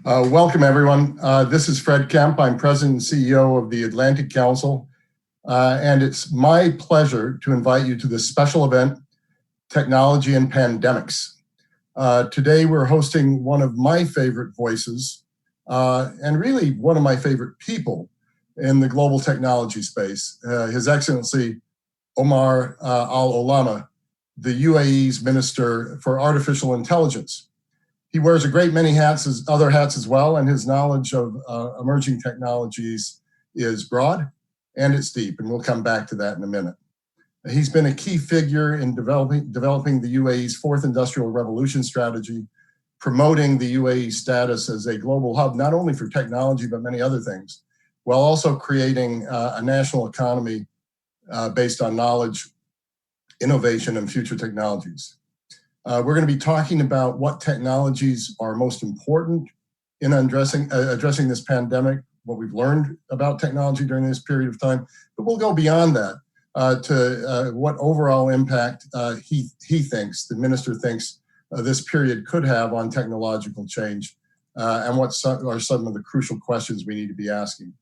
Welcome, everyone. This is Fred Kempe. I'm President and CEO of the Atlantic Council, and it's my pleasure to invite you to this special event, Technology and Pandemics. Today, we're hosting one of my favorite voices, and really one of my favorite people in the global technology space, His Excellency Omar Al-Olama, the UAE's Minister for Artificial Intelligence. He wears a great many hats, other hats as well, and his knowledge of emerging technologies is broad and it's deep, and we'll come back to that in a minute. He's been a key figure in developing the UAE's fourth industrial revolution strategy, promoting the UAE status as a global hub, not only for technology, but many other things, while also creating a national economy based on knowledge, innovation, and future technologies. We're going to be talking about what technologies are most important in addressing this pandemic, what we've learned about technology during this period of time, but we'll go beyond that to what overall impact he thinks, the minister thinks, this period could have on technological change, and what are some of the crucial questions we need to be asking.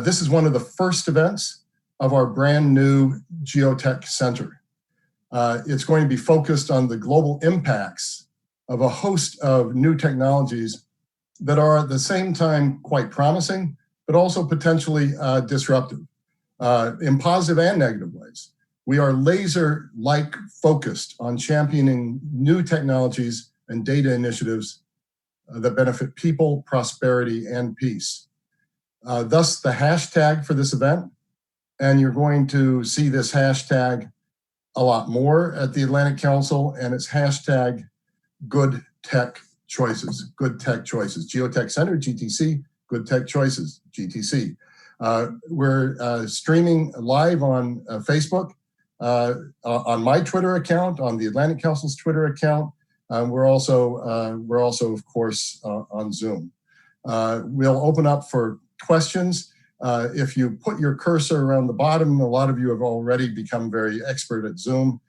This is one of the first events of our brand new Geotech Center. It's going to be focused on the global impacts of a host of new technologies that are at the same time quite promising, but also potentially disruptive in positive and negative ways. We are laser-like focused on championing new technologies and data initiatives that benefit people, prosperity, and peace. Thus, the hashtag for this event, and you're going to see this hashtag a lot more at the Atlantic Council, and it's hashtag good tech choices, Geotech Center, GTC, good tech choices, GTC. We're streaming live on Facebook, on my Twitter account, on the Atlantic Council's Twitter account. We're also, of course, on Zoom. We'll open up for questions. If you put your cursor around the bottom, a lot of you have already become very expert at Zoom.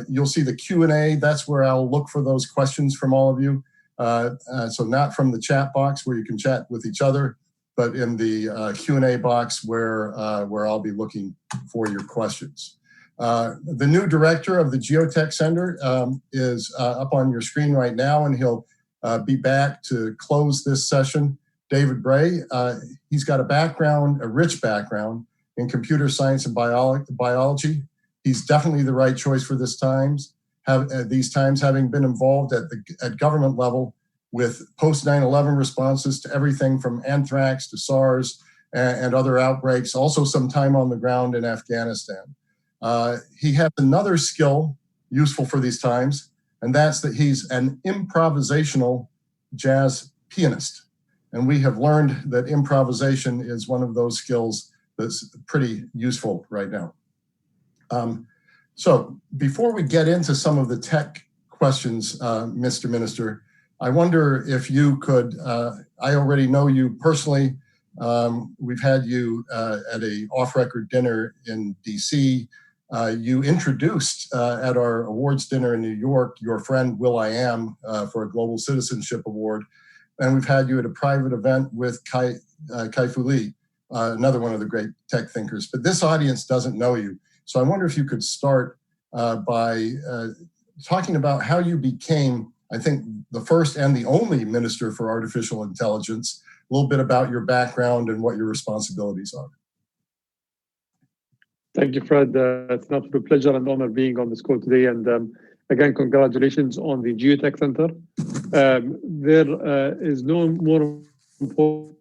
You'll see the Q&A. That's where I'll look for those questions from all of you. So not from the chat box where you can chat with each other, but in the Q&A box where I'll be looking for your questions. The new director of the Geotech Center is up on your screen right now, and he'll be back to close this session. David Bray, he's got a rich background in computer science and biology. He's definitely the right choice for these times, having been involved at government level with post 9/11 responses to everything from anthrax to SARS and other outbreaks, also some time on the ground in Afghanistan. He has another skill useful for these times, and that's that he's an improvisational jazz pianist. And we have learned that improvisation is one of those skills that's pretty useful right now. So before we get into some of the tech questions, Mr. Minister, I wonder if you could, I already know you personally. We've had you at a off-record dinner in DC. You introduced at our awards dinner in New York your friend will.i.am for a Global Citizenship Award. And we've had you at a private event with Kai-Fu Lee, another one of the great tech thinkers. But this audience doesn't know you. So I wonder if you could start by talking about how you became, I think, the first and the only Minister for Artificial Intelligence, a little bit about your background and what your responsibilities are. Thank you, Fred. It's an absolute pleasure and honor being on this call today. And again, congratulations on the Geotech Center. There is no more important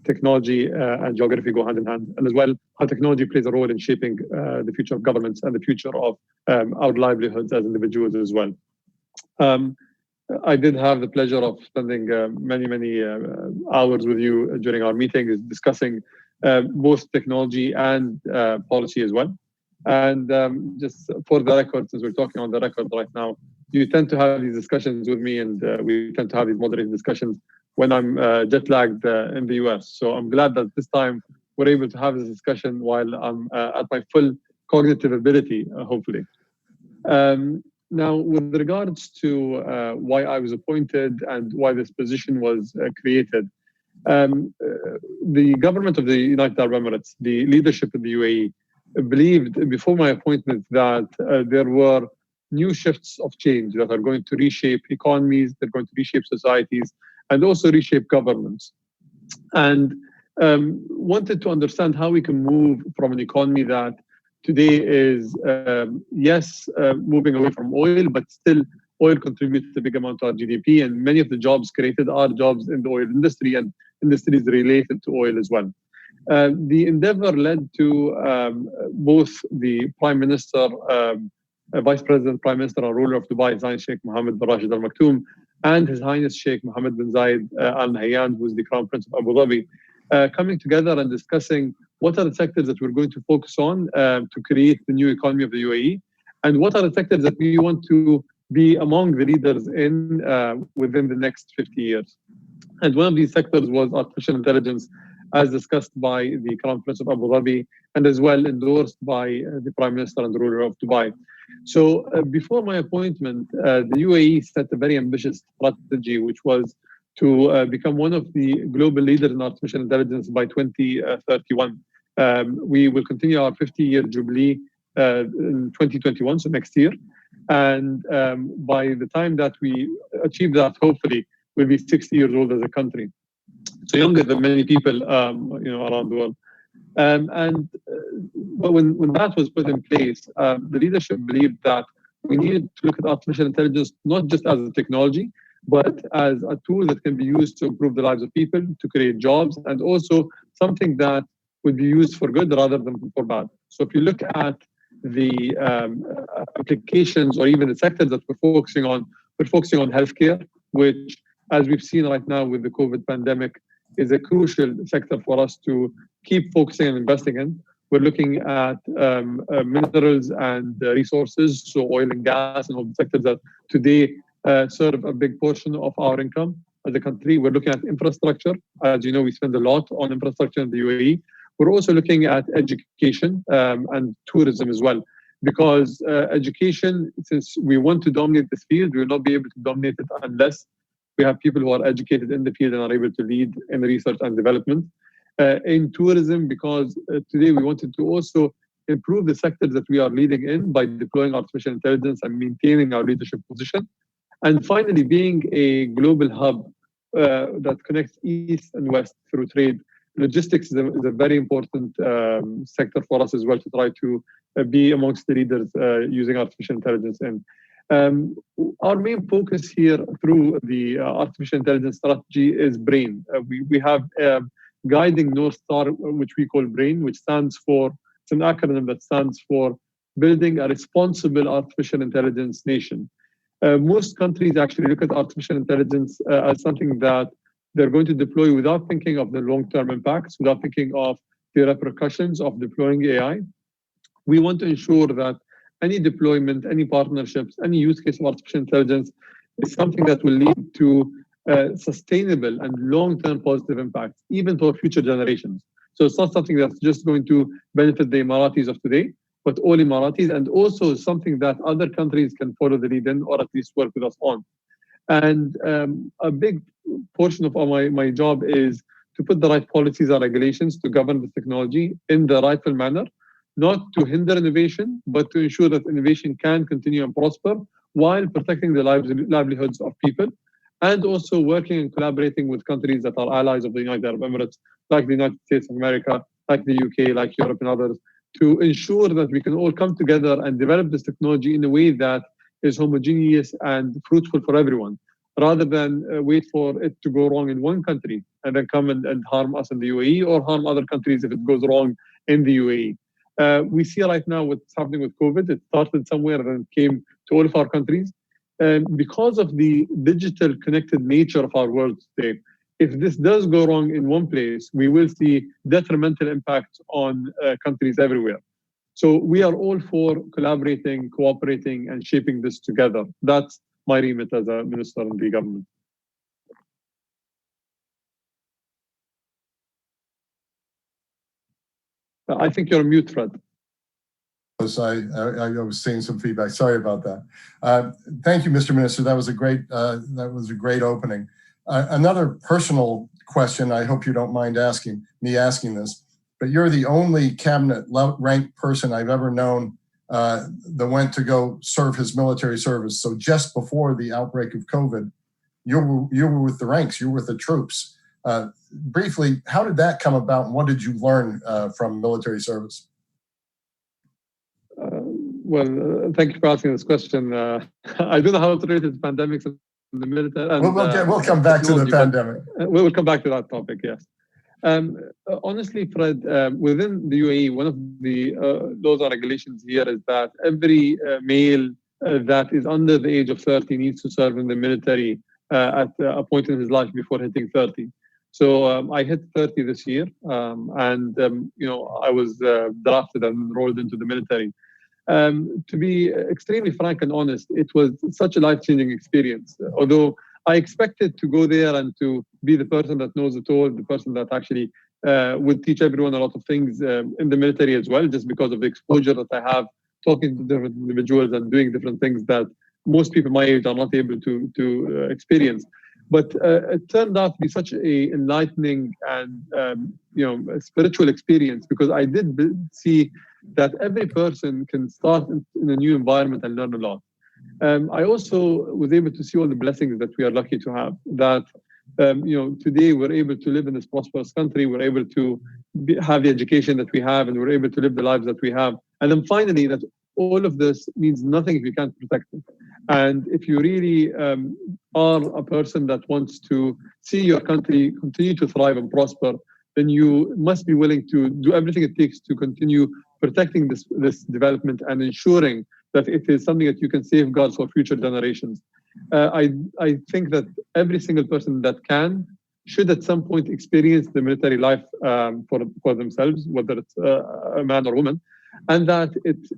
technology and geography go hand in hand, and as well how technology plays a role in shaping the future of governments and the future of our livelihoods as individuals as well. I did have the pleasure of spending many hours with you during our meetings discussing both technology and policy as well. And just for the record, since we're talking on the record right now, you tend to have these discussions with me, and we tend to have these moderated discussions when I'm jet lagged in the US. So I'm glad that this time we're able to have this discussion while I'm at my full cognitive ability, hopefully. Now, with regards to why I was appointed and why this position was created, the government of the United Arab Emirates, the leadership in the UAE, believed before my appointment that there were new shifts of change that are going to reshape economies, they're going to reshape societies, and also reshape governments. And wanted to understand how we can move from an economy that today is, yes, moving away from oil, but still oil contributes a big amount to our GDP, and many of the jobs created are jobs in the oil industry and industries related to oil as well. The endeavor led to both the Prime Minister, Vice President, Prime Minister, and ruler of Dubai, His Highness Sheikh Mohammed bin Rashid Al Maktoum, and His Highness Sheikh Mohammed bin Zayed Al Nahyan, who is the Crown Prince of Abu Dhabi, coming together and discussing what are the sectors that we're going to focus on to create the new economy of the UAE, and what are the sectors that we want to be among the leaders in within the next 50 years. And one of these sectors was artificial intelligence, as discussed by the Crown Prince of Abu Dhabi, and as well endorsed by the Prime Minister and the ruler of Dubai. So before my appointment, the UAE set a very ambitious strategy, which was to become one of the global leaders in artificial intelligence by 2031. We will continue our 50-year jubilee in 2021, so next year. And by the time that we achieve that, hopefully, we'll be 60 years old as a country. So younger than many people around the world. But when that was put in place, the leadership believed that we needed to look at artificial intelligence not just as a technology, but as a tool that can be used to improve the lives of people, to create jobs, and also something that would be used for good rather than for bad. So if you look at the applications or even the sectors that we're focusing on healthcare, which, as we've seen right now with the COVID pandemic, is a crucial sector for us to keep focusing and investing in. We're looking at minerals and resources, so oil and gas and all the sectors that today serve a big portion of our income as a country. We're looking at infrastructure. As you know, we spend a lot on infrastructure in the UAE. We're also looking at education and tourism as well, because education, since we want to dominate this field, we will not be able to dominate it unless we have people who are educated in the field and are able to lead in research and development. In tourism, because today we wanted to also improve the sectors that we are leading in by deploying artificial intelligence and maintaining our leadership position. And finally, being a global hub that connects East and West through trade. Logistics is a very important sector for us as well to try to be amongst the leaders using artificial intelligence in. Our main focus here through the artificial intelligence strategy is BRAIN. We have a guiding North Star, which we call BRAIN, which stands for, it's an acronym that stands for Building a Responsible Artificial Intelligence Nation. Most countries actually look at artificial intelligence as something that they're going to deploy without thinking of the long-term impacts, without thinking of the repercussions of deploying AI. We want to ensure that any deployment, any partnerships, any use case of artificial intelligence is something that will lead to sustainable and long-term positive impacts, even for future generations. So it's not something that's just going to benefit the Emiratis of today, but all Emiratis, and also something that other countries can follow the lead in, or at least work with us on. And a big portion of my job is to put the right policies and regulations to govern the technology in the rightful manner, not to hinder innovation, but to ensure that innovation can continue and prosper while protecting the livelihoods of people, and also working and collaborating with countries that are allies of the United Arab Emirates, like the United States of America, like the UK, like Europe and others, to ensure that we can all come together and develop this technology in a way that is homogeneous and fruitful for everyone, rather than wait for it to go wrong in one country and then come and harm us in the UAE or harm other countries if it goes wrong in the UAE. We see right now what's happening with COVID. It started somewhere and then came to all of our countries. Because of the digital connected nature of our world today, if this does go wrong in one place, we will see detrimental impacts on countries everywhere. So we are all for collaborating, cooperating, and shaping this together. That's my remit as a minister in the government. I think you're on mute, Fred. I was seeing some feedback. Sorry about that. Thank you, Mr. Minister. That was a great opening. Another personal question. I hope you don't mind asking this, but you're the only cabinet ranked person I've ever known that went to go serve his military service. So just before the outbreak of COVID, you were with the ranks. You were with the troops. Briefly, how did that come about, and what did you learn from military service? Well, thank you for asking this question. I don't know how it's related to pandemics in the military. And, we'll come back to the pandemic. We will come back to that topic, yes. Honestly, Fred, within the UAE, one of the laws and regulations here is that every male that is under the age of 30 needs to serve in the military at a point in his life before hitting 30. So I hit 30 this year, and I was drafted and enrolled into the military. To be extremely frank and honest, it was such a life-changing experience. Although I expected to go there and to be the person that knows it all, the person that actually would teach everyone a lot of things in the military as well, just because of the exposure that I have talking to different individuals and doing different things that most people my age are not able to experience. But it turned out to be such a enlightening and a spiritual experience, because I did see that every person can start in a new environment and learn a lot. I also was able to see all the blessings that we are lucky to have. That today we're able to live in this prosperous country. We're able to have the education that we have, and we're able to live the lives that we have. And then finally, that all of this means nothing if you can't protect it. And if you really are a person that wants to see your country continue to thrive and prosper, then you must be willing to do everything it takes to continue protecting this development and ensuring that it is something that you can safeguard for future generations. I think that every single person that can should at some point experience the military life for themselves, whether it's a man or woman, and that it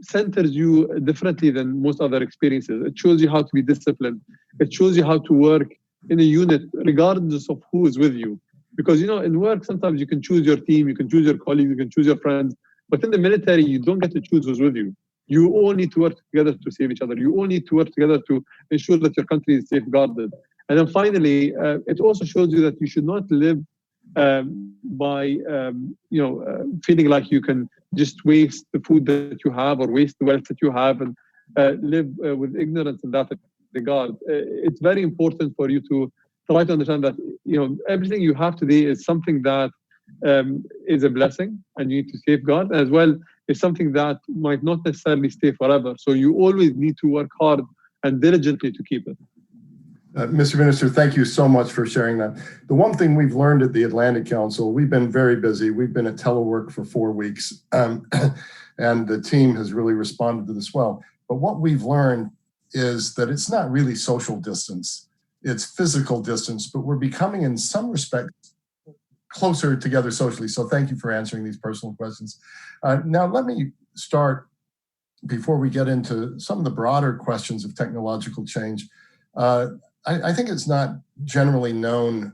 centers you differently than most other experiences. It shows you how to be disciplined. It shows you how to work in a unit, regardless of who is with you. Because, in work, sometimes you can choose your team, you can choose your colleagues, you can choose your friends. But in the military, you don't get to choose who's with you. You all need to work together to save each other. You all need to work together to ensure that your country is safeguarded. And then finally, it also shows you that you should not live by feeling like you can just waste the food that you have or waste the wealth that you have and live with ignorance in that regard. It's very important for you to try to understand that everything you have today is something that is a blessing, and you need to safeguard, as well as something that might not necessarily stay forever. So you always need to work hard and diligently to keep it. Mr. Minister, thank you so much for sharing that. The one thing we've learned at the Atlantic Council, we've been very busy. We've been at telework for 4 weeks, and the team has really responded to this well. But what we've learned is that it's not really social distance. It's physical distance, but we're becoming, in some respects, closer together socially. So thank you for answering these personal questions. Now, let me start, before we get into some of the broader questions of technological change. I think it's not generally known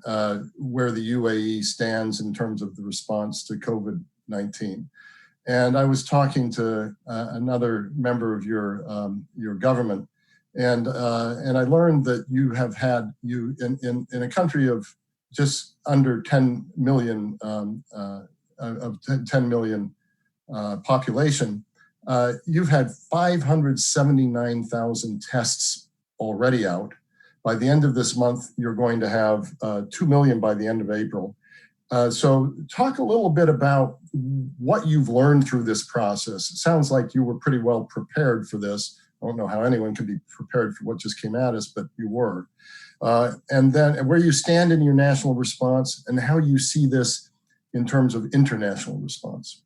where the UAE stands in terms of the response to COVID-19. And I was talking to another member of your government, and I learned that you have had, in a country of just under 10 million population, you've had 579,000 tests already out. By the end of this month, you're going to have 2 million by the end of April. So talk a little bit about what you've learned through this process. It sounds like you were pretty well prepared for this. I don't know how anyone can be prepared for what just came at us, but you were. And then where you stand in your national response and how you see this in terms of international response.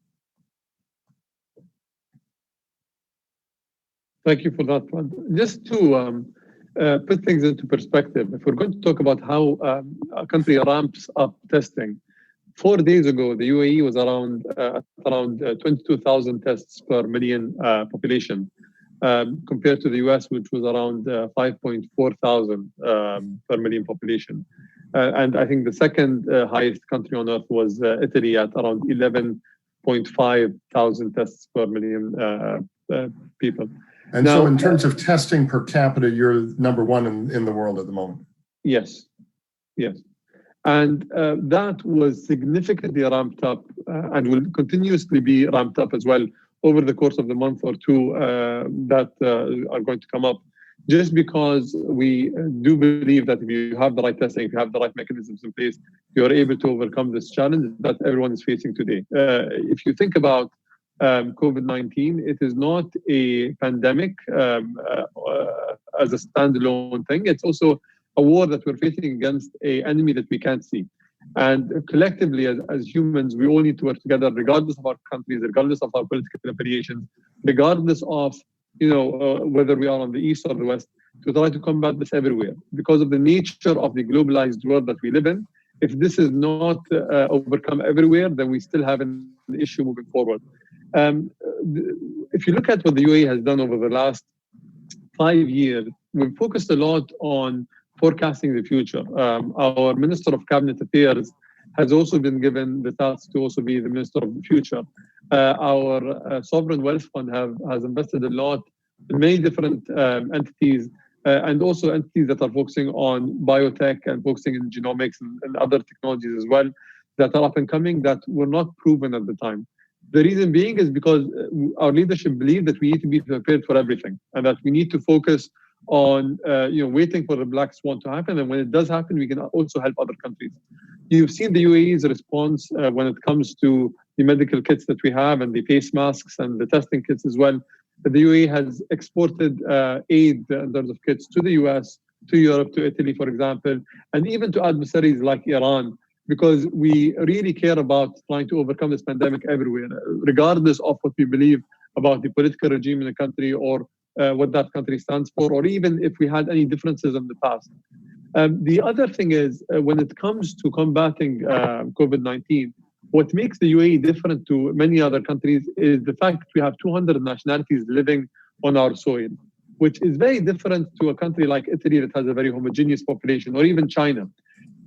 Thank you for that, Fred. Just to put things into perspective, if we're going to talk about how a country ramps up testing, 4 days ago, the UAE was around 22,000 tests per million population, compared to the US, which was around 5.4 thousand per million population. And I think the second highest country on earth was Italy at around 11.2 0.5 thousand tests per million people. And now, so in terms of testing per capita, you're number one in the world at the moment. Yes, yes. And that was significantly ramped up and will continuously be ramped up as well over the course of the month or two that are going to come up. Just because we do believe that if you have the right testing, if you have the right mechanisms in place, you're able to overcome this challenge that everyone is facing today. If you think about COVID-19, it is not a pandemic as a standalone thing. It's also a war that we're facing against an enemy that we can't see. And collectively, as humans, we all need to work together, regardless of our countries, regardless of our political affiliations, regardless of whether we are on the east or the west, to try to combat this everywhere. Because of the nature of the globalized world that we live in, if this is not overcome everywhere, then we still have an issue moving forward. If you look at what the UAE has done over the last 5 years, we've focused a lot on forecasting the future. Our Minister of Cabinet Affairs has also been given the task to also be the Minister of the Future. Our Sovereign Wealth Fund has invested a lot in many different entities and also entities that are focusing on biotech and focusing in genomics and other technologies as well that are up and coming that were not proven at the time. The reason being is because our leadership believed that we need to be prepared for everything and that we need to focus on waiting for the black swan to happen, and when it does happen, we can also help other countries. You've seen the UAE's response when it comes to the medical kits that we have and the face masks and the testing kits as well. The UAE has exported aid in terms of kits to the US, to Europe, to Italy, for example, and even to adversaries like Iran, because we really care about trying to overcome this pandemic everywhere, regardless of what we believe about the political regime in the country or what that country stands for, or even if we had any differences in the past. The other thing is, when it comes to combating COVID-19, what makes the UAE different to many other countries is the fact that we have 200 nationalities living on our soil, which is very different to a country like Italy that has a very homogeneous population, or even China.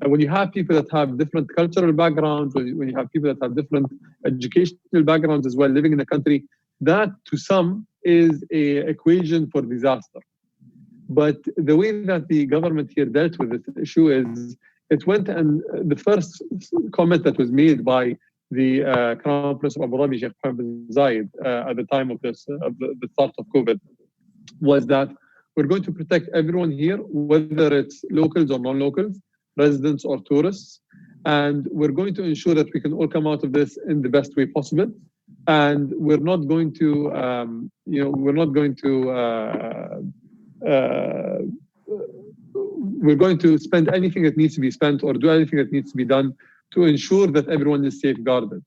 And when you have people that have different cultural backgrounds, when you have people that have different educational backgrounds as well living in the country, that to some is an equation for disaster. But the way that the government here dealt with this issue is it went, and the first comment that was made by the Crown Prince of Abu Dhabi, Sheikh Mohammed bin Zayed, at the time of the start of COVID, was that we're going to protect everyone here, whether it's locals or non-locals, residents or tourists, and we're going to ensure that we can all come out of this in the best way possible. And we're not going to, we're going to spend anything that needs to be spent or do anything that needs to be done to ensure that everyone is safeguarded.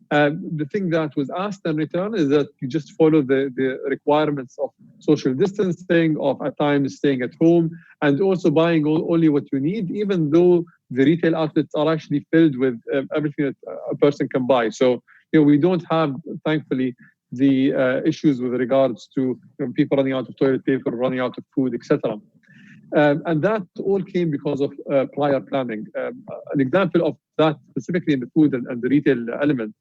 The thing that was asked in return is that you just follow the requirements of social distancing, of at times staying at home, and also buying only what you need, even though the retail outlets are actually filled with everything that a person can buy. So we don't have, thankfully, the issues with regards to people running out of toilet paper, running out of food, etc. And that all came because of prior planning. An example of that, specifically in the food and the retail element,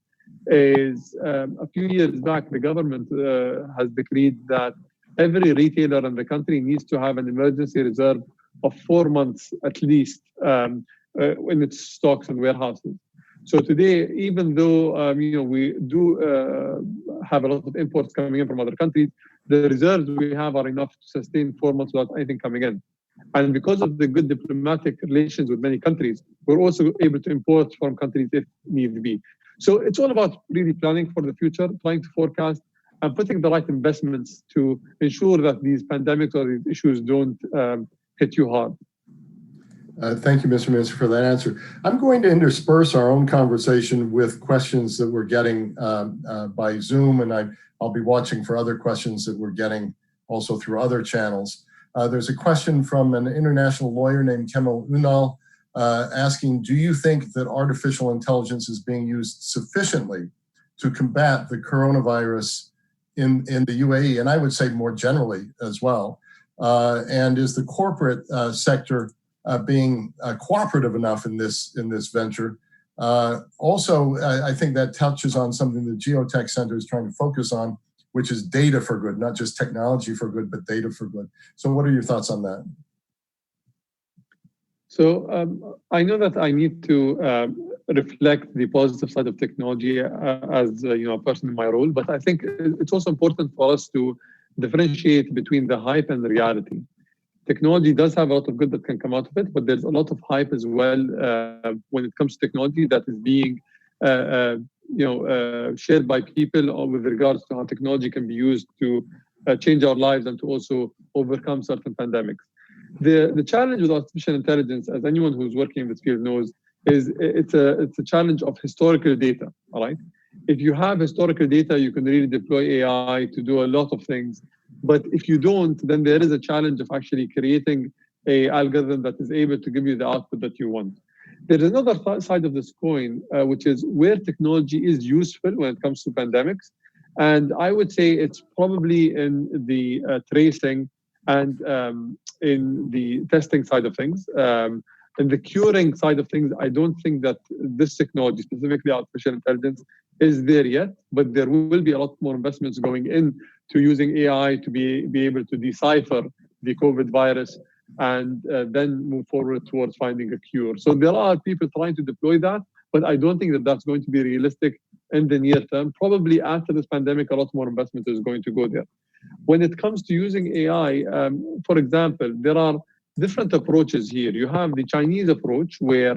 is a few years back, the government has decreed that every retailer in the country needs to have an emergency reserve of 4 months at least in its stocks and warehouses. So today, even though we do have a lot of imports coming in from other countries, the reserves we have are enough to sustain 4 months without anything coming in. And because of the good diplomatic relations with many countries, we're also able to import from countries if need be. So it's all about really planning for the future, trying to forecast, and putting the right investments to ensure that these pandemics or these issues don't hit you hard. Thank you, Mr. Minister, for that answer. I'm going to intersperse our own conversation with questions that we're getting by Zoom, and I'll be watching for other questions that we're getting also through other channels. There's a question from an international lawyer named Kemal Unal asking, do you think that artificial intelligence is being used sufficiently to combat the coronavirus in the UAE, and I would say more generally as well? And is the corporate sector being cooperative enough in this venture Also, I think that touches on something the Geotech Center is trying to focus on, which is data for good, not just technology for good, but data for good. So what are your thoughts on that? So I know that I need to reflect the positive side of technology as a person in my role, but I think it's also important for us to differentiate between the hype and the reality. Technology does have a lot of good that can come out of it, but there's a lot of hype as well when it comes to technology that is being shared by people with regards to how technology can be used to change our lives and to also overcome certain pandemics. The challenge with artificial intelligence, as anyone who's working in this field knows, is it's a challenge of historical data. All right, if you have historical data, you can really deploy AI to do a lot of things. But if you don't, then there is a challenge of actually creating an algorithm that is able to give you the output that you want. There is another side of this coin, which is where technology is useful when it comes to pandemics. And I would say it's probably in the tracing and in the testing side of things. In the curing side of things, I don't think that this technology, specifically artificial intelligence, is there yet, but there will be a lot more investments going in to using AI to be able to decipher the COVID virus and then move forward towards finding a cure. So there are people trying to deploy that, but I don't think that that's going to be realistic in the near term. Probably after this pandemic, a lot more investment is going to go there. When it comes to using AI, for example, there are different approaches here. You have the Chinese approach where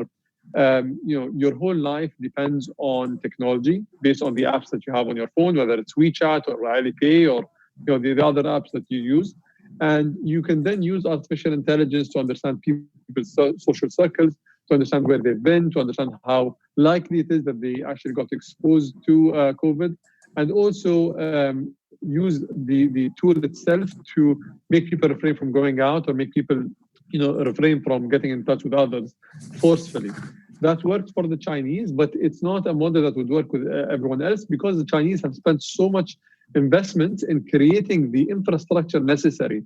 your whole life depends on technology based on the apps that you have on your phone, whether it's WeChat or Alipay or the other apps that you use. And you can then use artificial intelligence to understand people's social circles, to understand where they've been, to understand how likely it is that they actually got exposed to COVID, and also use the tool itself to make people refrain from going out or make people refrain from getting in touch with others forcefully. That works for the Chinese, but it's not a model that would work with everyone else because the Chinese have spent so much investment in creating the infrastructure necessary.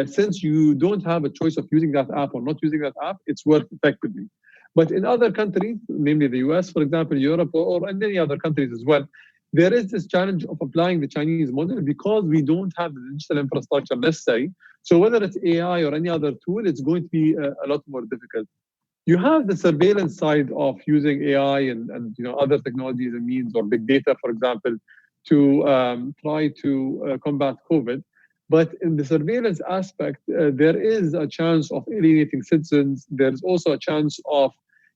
Since you don't have a choice of using that app or not using that app, it's worked effectively. But in other countries, namely the US, for example, Europe, or in many other countries as well, there is this challenge of applying the Chinese model because we don't have the digital infrastructure necessary. So whether it's AI or any other tool, it's going to be a lot more difficult. You have the surveillance side of using AI and other technologies and means, or big data, for example, to try to combat COVID. But in the surveillance aspect, there is a chance of alienating citizens. There's also a chance of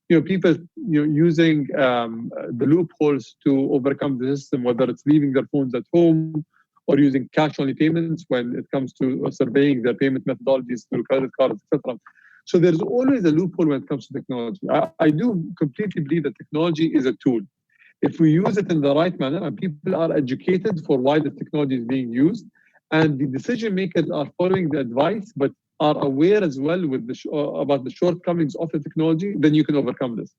people using the loopholes to overcome the system, whether it's leaving their phones at home or using cash-only payments when it comes to surveying their payment methodologies through credit cards, etc. So there's always a loophole when it comes to technology. I do completely believe that technology is a tool. If we use it in the right manner and people are educated for why the technology is being used, and the decision makers are following the advice, but are aware as well with about the shortcomings of the technology, then you can overcome this.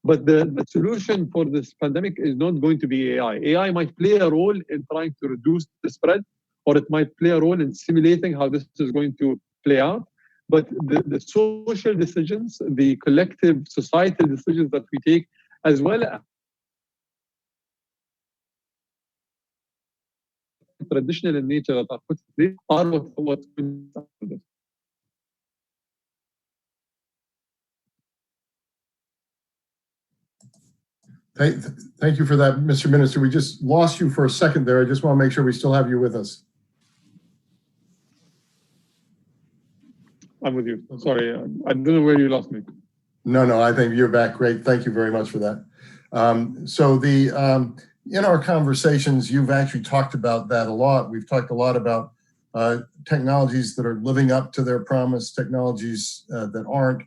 But the solution for this pandemic is not going to be AI. AI might play a role in trying to reduce the spread, or it might play a role in simulating how this is going to play out. But the social decisions, the collective societal decisions that we take, as well as traditional in nature that are put in place, are what's going to happen. Thank you for that, Mr. Minister. We just lost you for a second there. I just want to make sure we still have you with us. I'm with you. Sorry, I don't know where you lost me. No, I think you're back. Great. Thank you very much for that. In our conversations, you've actually talked about that a lot. We've talked a lot about technologies that are living up to their promise, technologies that aren't,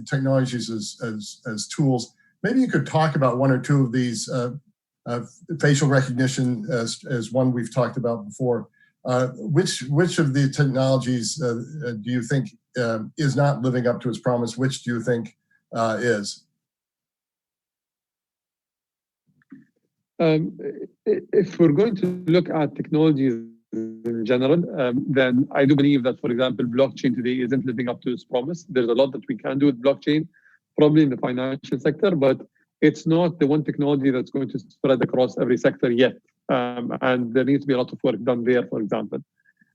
technologies as tools. Maybe you could talk about one or two of these. Facial recognition as one we've talked about before. Which of the technologies do you think is not living up to its promise? Which do you think is? If we're going to look at technologies in general, then I do believe that, for example, blockchain today isn't living up to its promise. There's a lot that we can do with blockchain, probably in the financial sector, but it's not the one technology that's going to spread across every sector yet. And there needs to be a lot of work done there, for example.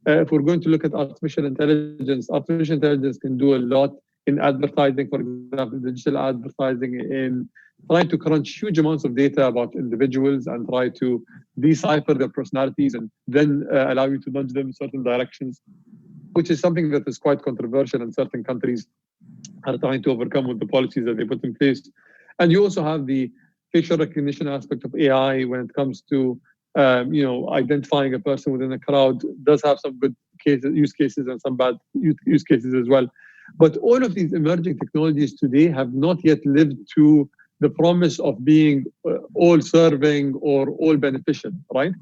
If we're going to look at artificial intelligence can do a lot in advertising, for example, digital advertising, in trying to crunch huge amounts of data about individuals and try to decipher their personalities and then allow you to nudge them in certain directions, which is something that is quite controversial and certain countries are trying to overcome with the policies that they put in place. And you also have the facial recognition aspect of AI when it comes to identifying a person within a crowd. Does have some good use cases and some bad use cases as well. But all of these emerging technologies today have not yet lived to the promise of being all serving or all beneficial, right?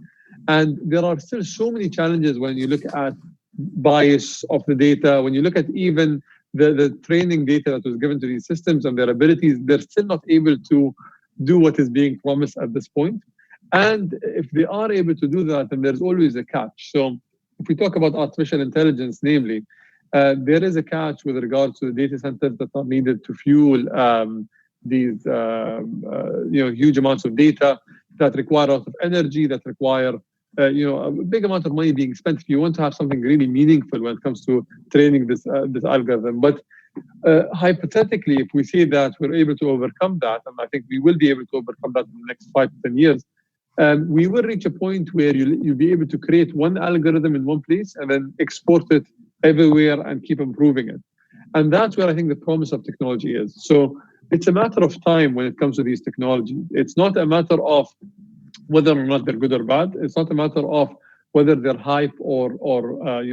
And there are still so many challenges when you look at bias of the data, when you look at even the training data that was given to these systems and their abilities, they're still not able to do what is being promised at this point. And if they are able to do that, then there's always a catch. So if we talk about artificial intelligence, namely, there is a catch with regards to the data centers that are needed to fuel these huge amounts of data that require a lot of energy, that require a big amount of money being spent if you want to have something really meaningful when it comes to training this algorithm. But hypothetically, if we say that we're able to overcome that, and I think we will be able to overcome that in the next 5 to 10 years, we will reach a point where you'll be able to create one algorithm in one place and then export it everywhere and keep improving it. And that's where I think the promise of technology is. So it's a matter of time when it comes to these technologies. It's not a matter of whether or not they're good or bad. It's not a matter of whether they're hype or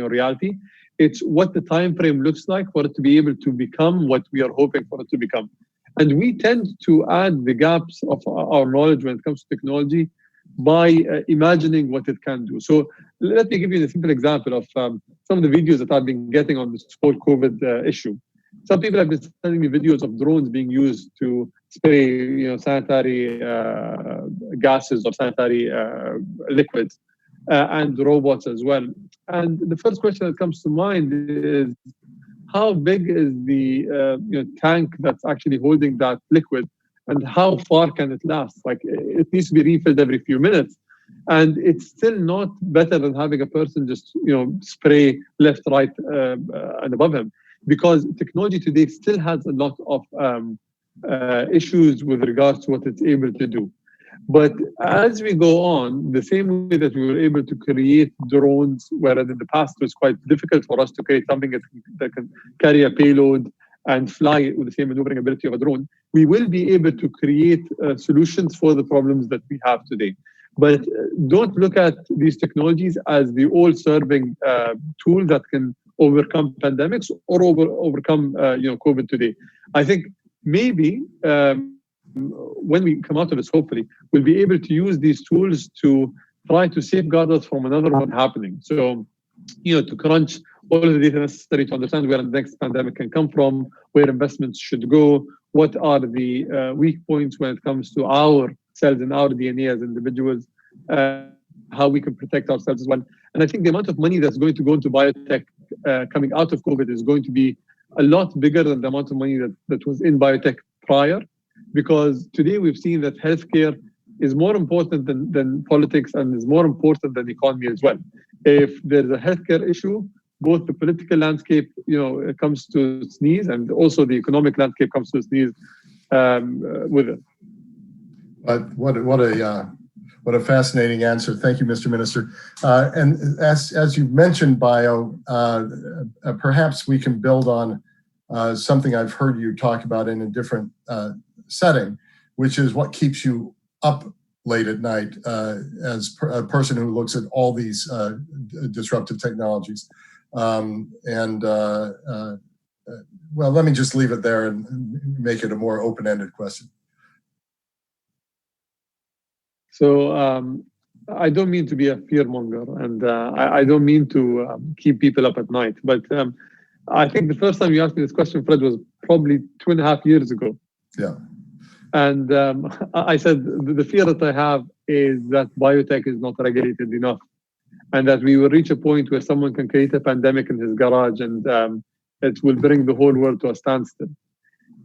reality. It's what the time frame looks like for it to be able to become what we are hoping for it to become. And we tend to add the gaps of our knowledge when it comes to technology by imagining what it can do. So let me give you a simple example of some of the videos that I've been getting on this whole COVID issue. Some people have been sending me videos of drones being used to spray, sanitary gases or sanitary liquids, and robots as well. And the first question that comes to mind is, how big is the tank that's actually holding that liquid, and how far can it last? Like, it needs to be refilled every few minutes. And it's still not better than having a person just spray left, right, and above him, because technology today still has a lot of issues with regards to what it's able to do. But as we go on, the same way that we were able to create drones, whereas in the past it was quite difficult for us to create something that can carry a payload and fly with the same maneuvering ability of a drone, we will be able to create solutions for the problems that we have today. But don't look at these technologies as the all-serving tool that can overcome pandemics or overcome COVID today. I think maybe when we come out of this, hopefully, we'll be able to use these tools to try to safeguard us from another one happening. So, to crunch all of the data necessary to understand where the next pandemic can come from, where investments should go, what are the weak points when it comes to our cells and our DNA as individuals, how we can protect ourselves as well. And I think the amount of money that's going to go into biotech coming out of COVID is going to be a lot bigger than the amount of money that was in biotech prior, because today we've seen that healthcare is more important than politics and is more important than the economy as well. If there's a healthcare issue, both the political landscape, it comes to sneeze, and also the economic landscape comes to sneeze with it. What a fascinating answer. Thank you, Mr. Minister. And as you mentioned, bio, perhaps we can build on something I've heard you talk about in a different setting, which is what keeps you up late at night as a person who looks at all these disruptive technologies. Well, let me just leave it there and make it a more open-ended question. So I don't mean to be a fearmonger, and I don't mean to keep people up at night. But I think the first time you asked me this question, Fred, was probably 2.5 years ago. Yeah. And I said, the fear that I have is that biotech is not regulated enough, and that we will reach a point where someone can create a pandemic in his garage and it will bring the whole world to a standstill.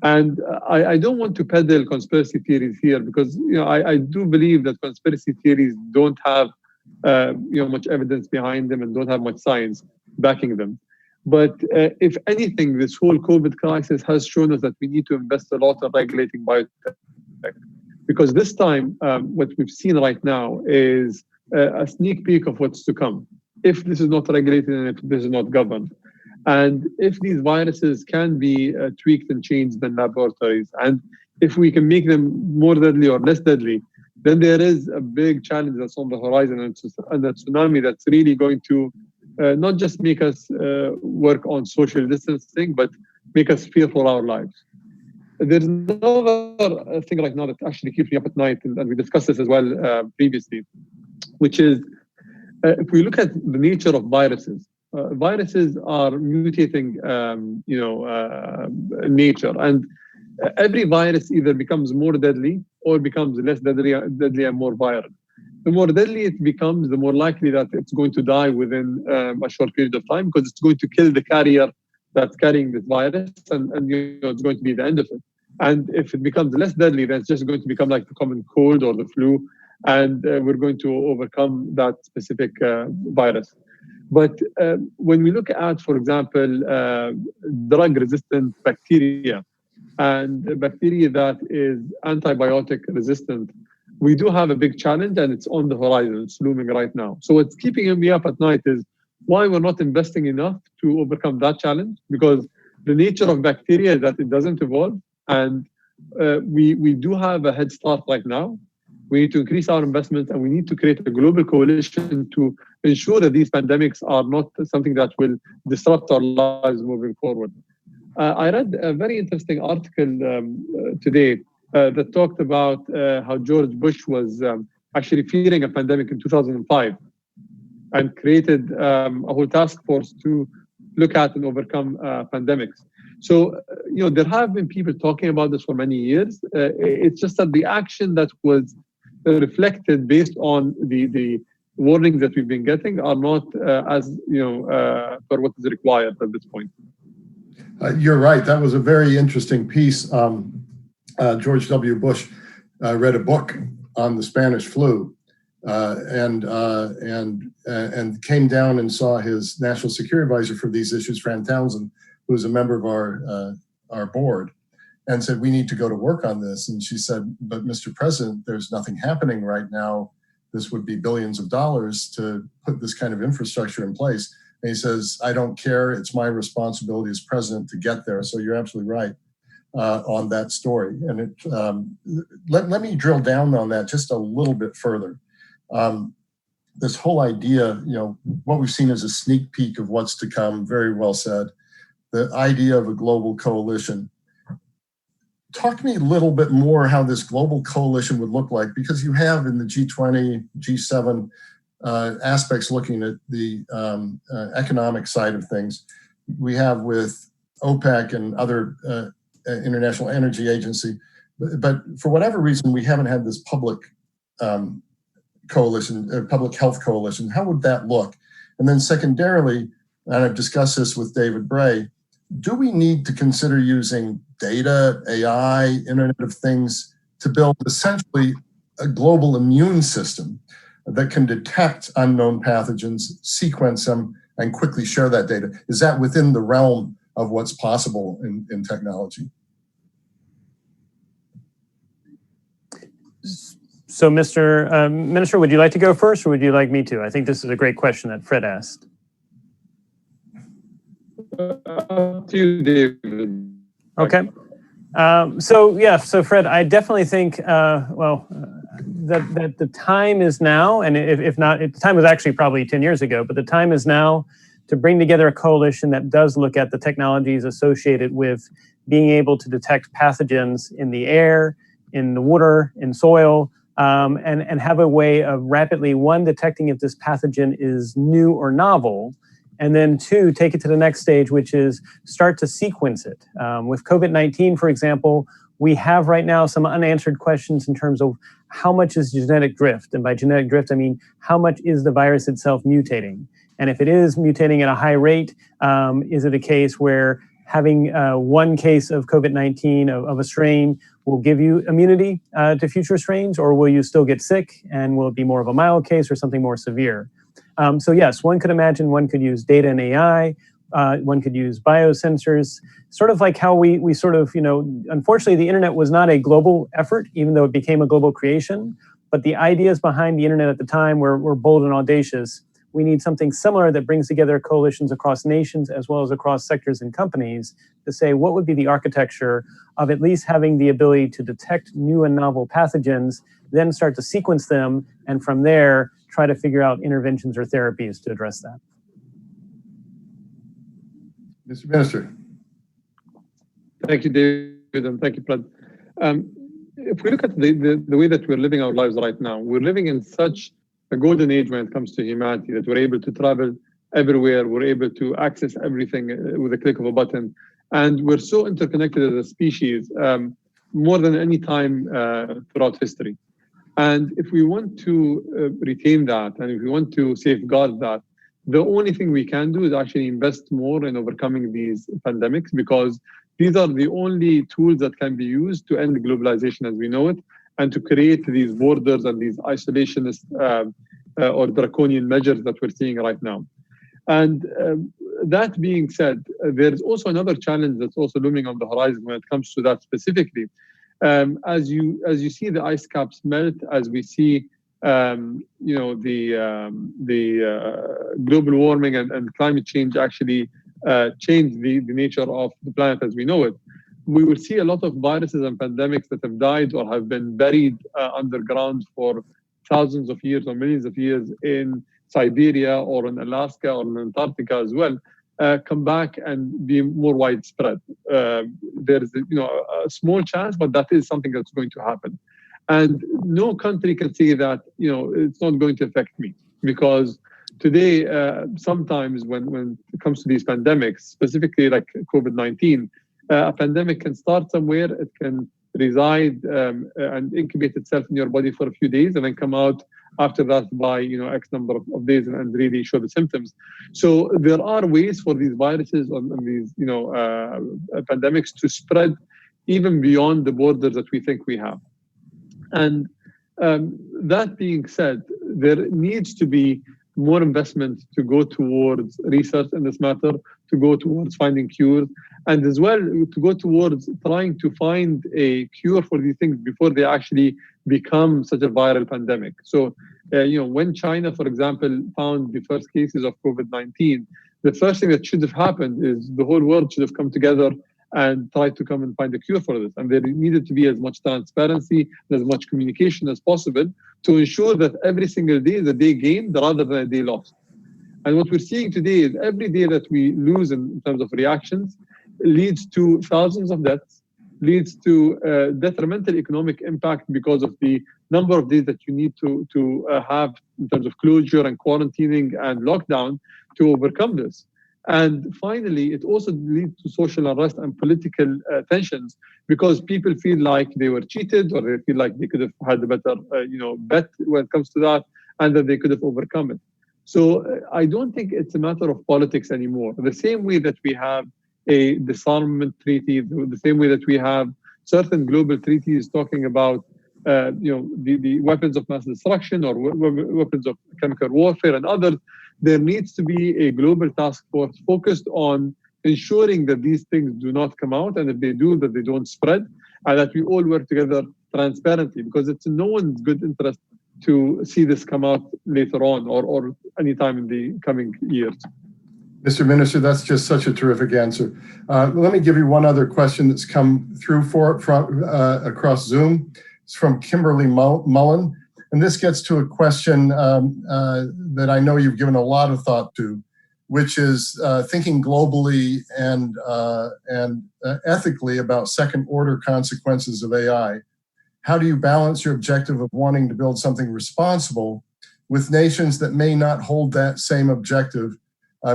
And I don't want to peddle conspiracy theories here because I do believe that conspiracy theories don't have much evidence behind them and don't have much science backing them. But if anything, this whole COVID crisis has shown us that we need to invest a lot in regulating biotech. Because this time, what we've seen right now is a sneak peek of what's to come if this is not regulated and if this is not governed. And if these viruses can be tweaked and changed in laboratories, and if we can make them more deadly or less deadly, then there is a big challenge that's on the horizon and a tsunami that's really going to not just make us work on social distancing, but make us fear for our lives. There's another thing right now that actually keeps me up at night, and we discussed this as well previously, which is if we look at the nature of viruses, viruses are mutating, nature, and every virus either becomes more deadly or becomes less deadly and more viral. The more deadly it becomes, the more likely that it's going to die within a short period of time because it's going to kill the carrier that's carrying this virus, and it's going to be the end of it. And if it becomes less deadly, then it's just going to become like the common cold or the flu, and we're going to overcome that specific virus. But when we look at, for example, drug-resistant bacteria and bacteria that is antibiotic resistant, we do have a big challenge, and it's on the horizon. It's looming right now. So what's keeping me up at night is why we're not investing enough to overcome that challenge, because the nature of bacteria is that it doesn't evolve, and we do have a head start right now. We need to increase our investment, and we need to create a global coalition to ensure that these pandemics are not something that will disrupt our lives moving forward. I read a very interesting article today that talked about how George Bush was actually fearing a pandemic in 2005 and created a whole task force to look at and overcome pandemics. So, there have been people talking about this for many years. It's just that the action that was reflected based on the warnings that we've been getting are not as, for what is required at this point. You're right. That was a very interesting piece. George W. Bush read a book on the Spanish flu and came down and saw his national security advisor for these issues, Fran Townsend, who was a member of our board, and said, we need to go to work on this. And she said, but Mr. President, there's nothing happening right now. This would be billions of dollars to put this kind of infrastructure in place. And he says, I don't care. It's my responsibility as president to get there. So you're absolutely right on that story. And let me drill down on that just a little bit further. This whole idea, what we've seen is a sneak peek of what's to come, very well said. The idea of a global coalition. Talk to me a little bit more how this global coalition would look like, because you have in the G20, G7 aspects looking at the economic side of things. We have with OPEC and other International Energy Agency, but for whatever reason, we haven't had this public coalition, public health coalition. How would that look? And then secondarily, and I've discussed this with David Bray, do we need to consider using data, AI, Internet of Things to build essentially a global immune system that can detect unknown pathogens, sequence them, and quickly share that data? Is that within the realm of what's possible in technology? So, Mr. Minister, would you like to go first, or would you like me to? I think this is a great question that Fred asked. To you, David. Okay. So Fred, I definitely think, that the time is now, and if not, the time was actually probably 10 years ago, but the time is now to bring together a coalition that does look at the technologies associated with being able to detect pathogens in the air, in the water, in soil, and have a way of rapidly, one, detecting if this pathogen is new or novel, and then two, take it to the next stage, which is start to sequence it. With COVID-19, for example, we have right now some unanswered questions in terms of how much is genetic drift. And by genetic drift, I mean, how much is the virus itself mutating? And if it is mutating at a high rate, is it a case where having one case of COVID-19 of a strain will give you immunity to future strains, or will you still get sick and will it be more of a mild case or something more severe? So yes, one could imagine one could use data and AI, one could use biosensors, sort of like how we sort of, unfortunately the internet was not a global effort, even though it became a global creation, but the ideas behind the internet at the time were bold and audacious. We need something similar that brings together coalitions across nations as well as across sectors and companies to say what would be the architecture of at least having the ability to detect new and novel pathogens, then start to sequence them, and from there, try to figure out interventions or therapies to address that. Mr. Minister. Thank you, David, and thank you, Fred. If we look at the way that we're living our lives right now, we're living in such a golden age when it comes to humanity, that we're able to travel everywhere, we're able to access everything with a click of a button, and we're so interconnected as a species, more than any time throughout history. And if we want to retain that, and if we want to safeguard that, the only thing we can do is actually invest more in overcoming these pandemics, because these are the only tools that can be used to end globalization as we know it, and to create these borders and these isolationist or draconian measures that we're seeing right now. And that being said, there's also another challenge that's also looming on the horizon when it comes to that specifically. As you see the ice caps melt, as we see the global warming and climate change actually change the nature of the planet as we know it, we will see a lot of viruses and pandemics that have died or have been buried underground for thousands of years or millions of years in Siberia or in Alaska or in Antarctica as well, come back and be more widespread. There is a small chance, but that is something that's going to happen. And no country can say that it's not going to affect me, because today, sometimes when it comes to these pandemics, specifically like COVID-19, a pandemic can start somewhere, it can reside and incubate itself in your body for a few days and then come out after that by X number of days and really show the symptoms. So there are ways for these viruses and these pandemics to spread even beyond the borders that we think we have. And that being said, there needs to be more investment to go towards research in this matter, to go towards finding cures, and as well to go towards trying to find a cure for these things before they actually become such a viral pandemic. So, when China, for example, found the first cases of COVID-19, the first thing that should have happened is the whole world should have come together and tried to come and find a cure for this. And there needed to be as much transparency and as much communication as possible to ensure that every single day is a day gained rather than a day lost. And what we're seeing today is every day that we lose in terms of reactions leads to thousands of deaths, leads to detrimental economic impact because of the number of days that you need to have in terms of closure and quarantining and lockdown to overcome this. And finally, it also leads to social unrest and political tensions, because people feel like they were cheated, or they feel like they could have had a better, bet when it comes to that, and that they could have overcome it. So I don't think it's a matter of politics anymore. The same way that we have a disarmament treaty, the same way that we have certain global treaties talking about, the weapons of mass destruction or weapons of chemical warfare and others, there needs to be a global task force focused on ensuring that these things do not come out, and if they do, that they don't spread, and that we all work together transparently, because it's in no one's good interest to see this come out later on or anytime in the coming years. Mr. Minister, that's just such a terrific answer. Let me give you one other question that's come through across Zoom. It's from Kimberly Mullen. And this gets to a question that I know you've given a lot of thought to, which is thinking globally and ethically about second-order consequences of AI. How do you balance your objective of wanting to build something responsible with nations that may not hold that same objective,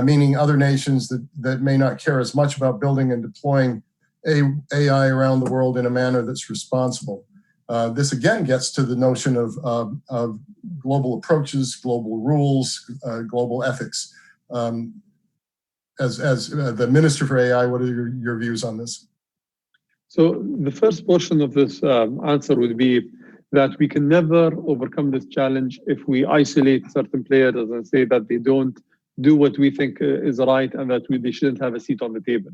meaning other nations that may not care as much about building and deploying AI around the world in a manner that's responsible? This again gets to the notion of global approaches, global rules, global ethics. as the Minister for AI, what are your views on this? So the first portion of this answer would be that we can never overcome this challenge if we isolate certain players and say that they don't do what we think is right and that they shouldn't have a seat on the table.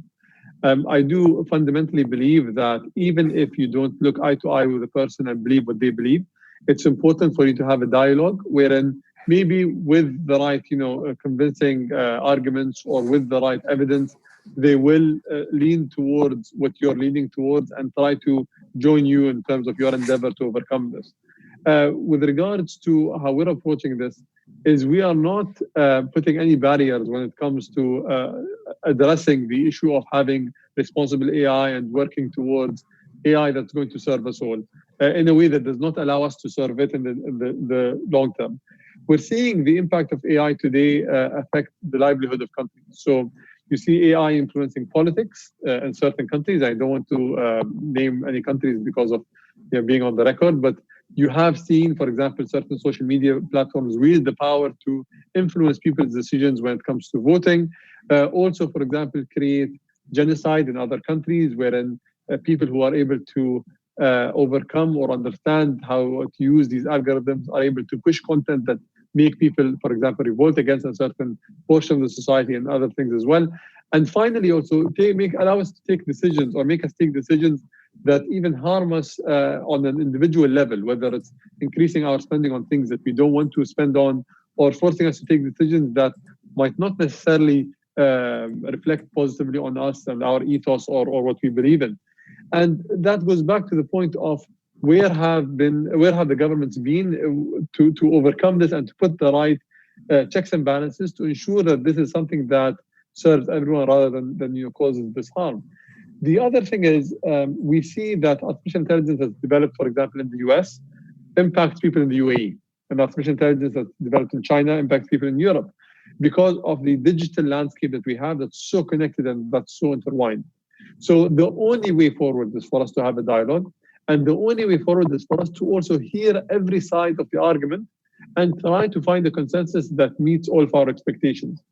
I do fundamentally believe that even if you don't look eye to eye with a person and believe what they believe, it's important for you to have a dialogue wherein maybe with the right, convincing arguments or with the right evidence, they will lean towards what you're leaning towards and try to join you in terms of your endeavor to overcome this. With regards to how we're approaching this, is we are not putting any barriers when it comes to addressing the issue of having responsible AI and working towards AI that's going to serve us all in a way that does not allow us to serve it in the long term. We're seeing the impact of AI today affect the livelihood of countries. So you see AI influencing politics in certain countries. I don't want to name any countries because of being on the record, but you have seen, for example, certain social media platforms wield the power to influence people's decisions when it comes to voting. Also, for example, create genocide in other countries wherein people who are able to overcome or understand how to use these algorithms are able to push content that make people, for example, revolt against a certain portion of the society and other things as well. And finally, also allow us to take decisions or make us take decisions that even harm us on an individual level, whether it's increasing our spending on things that we don't want to spend on or forcing us to take decisions that might not necessarily reflect positively on us and our ethos or what we believe in. And that goes back to the point of where have the governments been to overcome this and to put the right checks and balances to ensure that this is something that serves everyone rather than causes this harm. The other thing is we see that artificial intelligence has developed, for example, in the US, impacts people in the UAE, and artificial intelligence that's developed in China impacts people in Europe because of the digital landscape that we have that's so connected and that's so intertwined. So the only way forward is for us to have a dialogue, and the only way forward is for us to also hear every side of the argument and try to find a consensus that meets all of our expectations.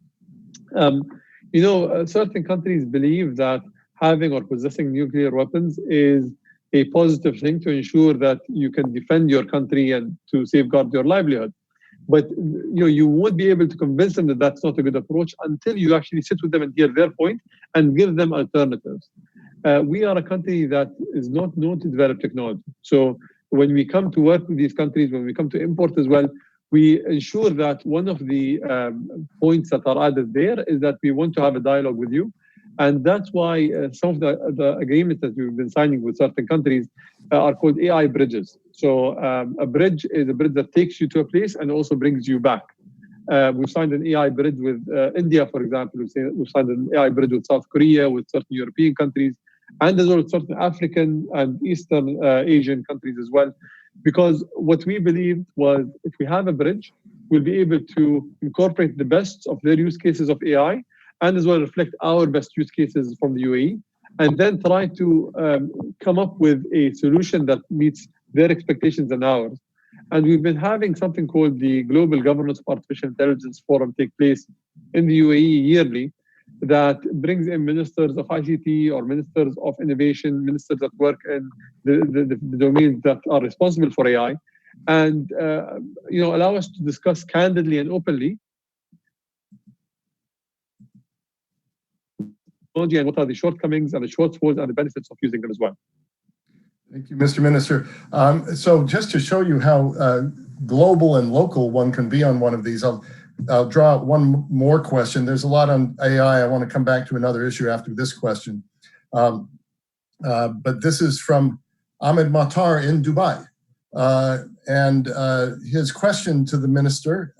Certain countries believe that having or possessing nuclear weapons is a positive thing to ensure that you can defend your country and to safeguard your livelihood. But you won't be able to convince them that that's not a good approach until you actually sit with them and hear their point and give them alternatives. We are a country that is not known to develop technology. So when we come to work with these countries, when we come to import as well, we ensure that one of the points that are added there is that we want to have a dialogue with you. And that's why some of the agreements that we've been signing with certain countries are called AI bridges. So a bridge is a bridge that takes you to a place and also brings you back. We've signed an AI bridge with India, for example. We've signed an AI bridge with South Korea, with certain European countries, and as well as certain African and Eastern Asian countries as well. Because what we believed was if we have a bridge, we'll be able to incorporate the best of their use cases of AI and as well reflect our best use cases from the UAE, and then try to come up with a solution that meets their expectations and ours. And we've been having something called the Global Governance of Artificial Intelligence Forum take place in the UAE yearly that brings in ministers of ICT or ministers of innovation, ministers that work in the domains that are responsible for AI, and allow us to discuss candidly and openly and what are the shortcomings and the shortfalls and the benefits of using them as well. Thank you, Mr. Minister. So just to show you how global and local one can be on one of these, I'll draw out one more question. There's a lot on AI. I want to come back to another issue after this question. But this is from Ahmed Matar in Dubai. And his question to the minister,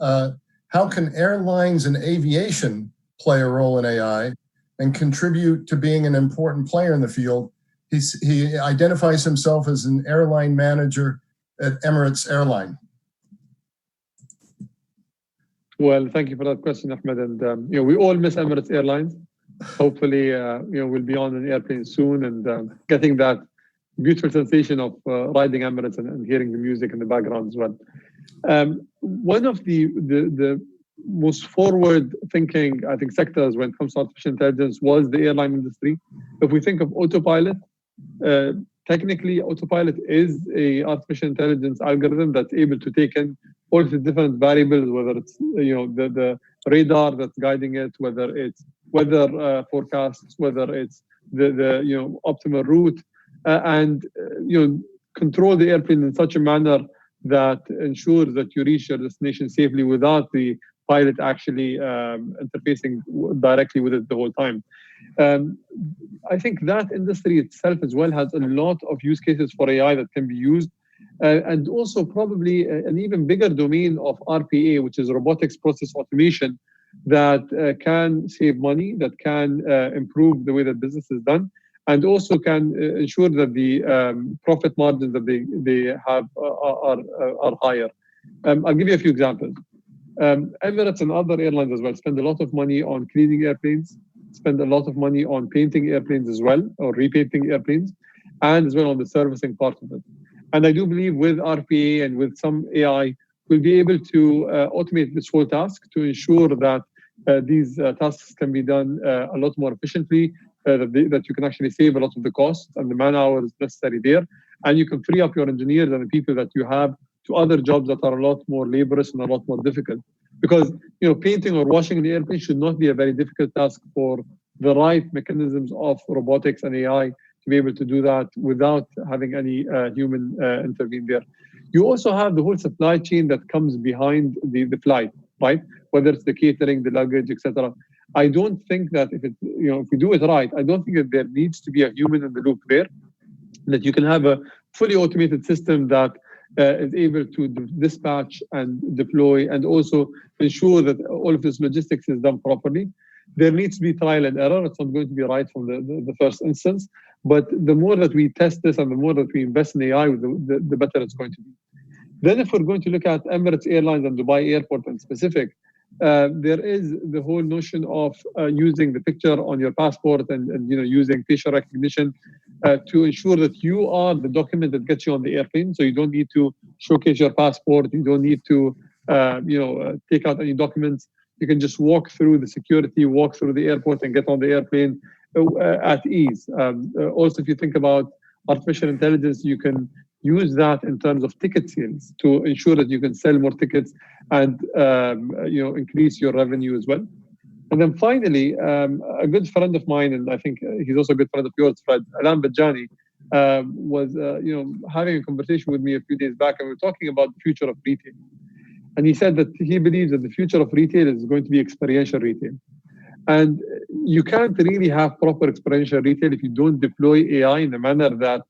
how can airlines and aviation play a role in AI and contribute to being an important player in the field? He identifies himself as an airline manager at Emirates Airline. Well, thank you for that question, Ahmed. And we all miss Emirates Airlines. Hopefully, we'll be on an airplane soon and getting that beautiful sensation of riding Emirates and hearing the music in the background as well. One of the most forward-thinking, I think, sectors when it comes to artificial intelligence was the airline industry. If we think of autopilot, technically, autopilot is a artificial intelligence algorithm that's able to take in all of the different variables, whether it's the radar that's guiding it, whether it's weather forecasts, whether it's the optimal route, and control the airplane in such a manner that ensures that you reach your destination safely without the pilot actually interfacing directly with it the whole time. I think that industry itself as well has a lot of use cases for AI that can be used, and also probably an even bigger domain of RPA, which is robotics process automation, that can save money, that can improve the way that business is done, and also can ensure that the profit margins that they have are higher. I'll give you a few examples. Emirates and other airlines as well spend a lot of money on cleaning airplanes, spend a lot of money on painting airplanes as well, or repainting airplanes, and as well on the servicing part of it. And I do believe with RPA and with some AI, we'll be able to automate this whole task to ensure that these tasks can be done a lot more efficiently, that you can actually save a lot of the costs and the man hours necessary there. And you can free up your engineers and the people that you have to other jobs that are a lot more laborious and a lot more difficult. Because painting or washing an airplane should not be a very difficult task for the right mechanisms of robotics and AI to be able to do that without having any human intervene there. You also have the whole supply chain that comes behind the flight, right? Whether it's the catering, the luggage, etc. I don't think that if we do it right, I don't think that there needs to be a human in the loop there. That you can have a fully automated system that is able to dispatch and deploy and also ensure that all of this logistics is done properly. There needs to be trial and error. It's not going to be right from the first instance. But the more that we test this and the more that we invest in AI, the better it's going to be. Then if we're going to look at Emirates Airlines and Dubai Airport in specific, there is the whole notion of using the picture on your passport and using facial recognition to ensure that you are the document that gets you on the airplane. So you don't need to showcase your passport. You don't need to take out any documents. You can just walk through the security, walk through the airport and get on the airplane at ease. Also, if you think about artificial intelligence, you can use that in terms of ticket sales to ensure that you can sell more tickets and increase your revenue as well. And then finally, a good friend of mine, and I think he's also a good friend of yours, Fred, Alam Bajani, was having a conversation with me a few days back, and we were talking about the future of retail. And he said that he believes that the future of retail is going to be experiential retail. And you can't really have proper experiential retail if you don't deploy AI in a manner that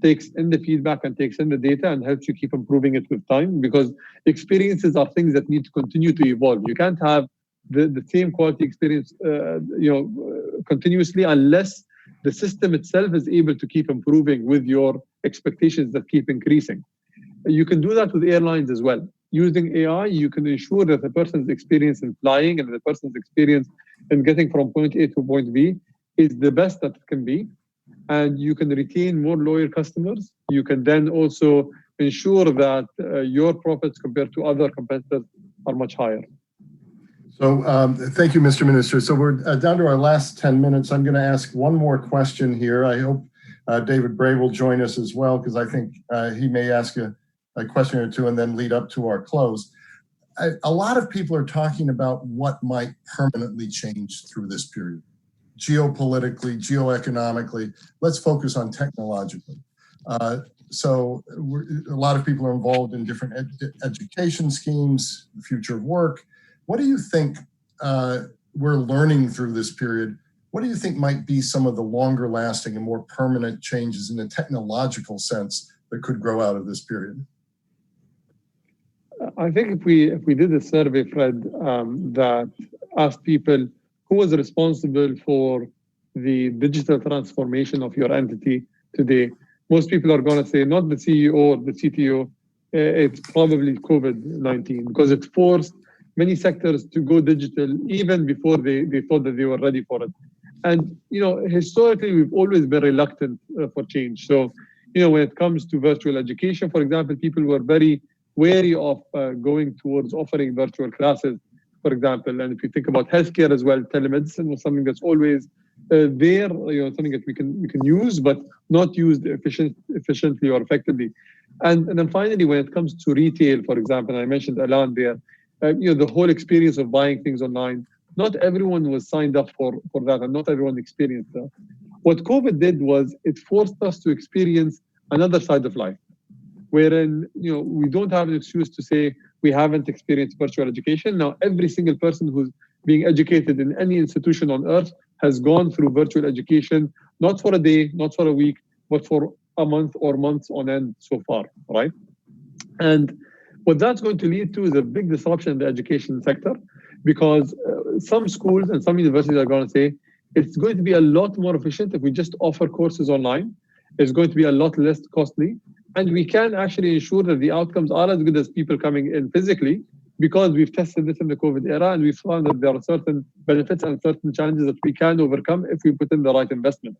takes in the feedback and takes in the data and helps you keep improving it with time, because experiences are things that need to continue to evolve. You can't have the same quality experience continuously unless the system itself is able to keep improving with your expectations that keep increasing. You can do that with airlines as well. Using AI, you can ensure that the person's experience in flying and the person's experience in getting from point A to point B is the best that it can be. And you can retain more loyal customers. You can then also ensure that your profits compared to other competitors are much higher. So thank you, Mr. Minister. So we're down to our last 10 minutes. I'm going to ask one more question here. I hope David Bray will join us as well, because I think he may ask a question or two and then lead up to our close. A lot of people are talking about what might permanently change through this period. Geopolitically, geoeconomically, let's focus on technologically. So a lot of people are involved in different education schemes, the future of work. What do you think we're learning through this period? What do you think might be some of the longer lasting and more permanent changes in the technological sense that could grow out of this period? I think if we did a survey, Fred, that asked people who was responsible for the digital transformation of your entity today, most people are going to say not the CEO or the CTO, it's probably COVID-19, because it forced many sectors to go digital even before they thought that they were ready for it. And, historically, we've always been reluctant for change. So, when it comes to virtual education, for example, people were very wary of going towards offering virtual classes, for example, and if you think about healthcare as well, telemedicine was something that's always there, something that we can use, but not used efficiently or effectively. And then finally, when it comes to retail, for example, I mentioned Alan there, the whole experience of buying things online, not everyone was signed up for that, and not everyone experienced that. What COVID did was it forced us to experience another side of life, wherein we don't have an excuse to say we haven't experienced virtual education. Now, every single person who's being educated in any institution on earth has gone through virtual education, not for a day, not for a week, but for a month or months on end so far, right? And what that's going to lead to is a big disruption in the education sector, because some schools and some universities are going to say it's going to be a lot more efficient if we just offer courses online. It's going to be a lot less costly, and we can actually ensure that the outcomes are as good as people coming in physically, because we've tested this in the COVID era, and we've found that there are certain benefits and certain challenges that we can overcome if we put in the right investment.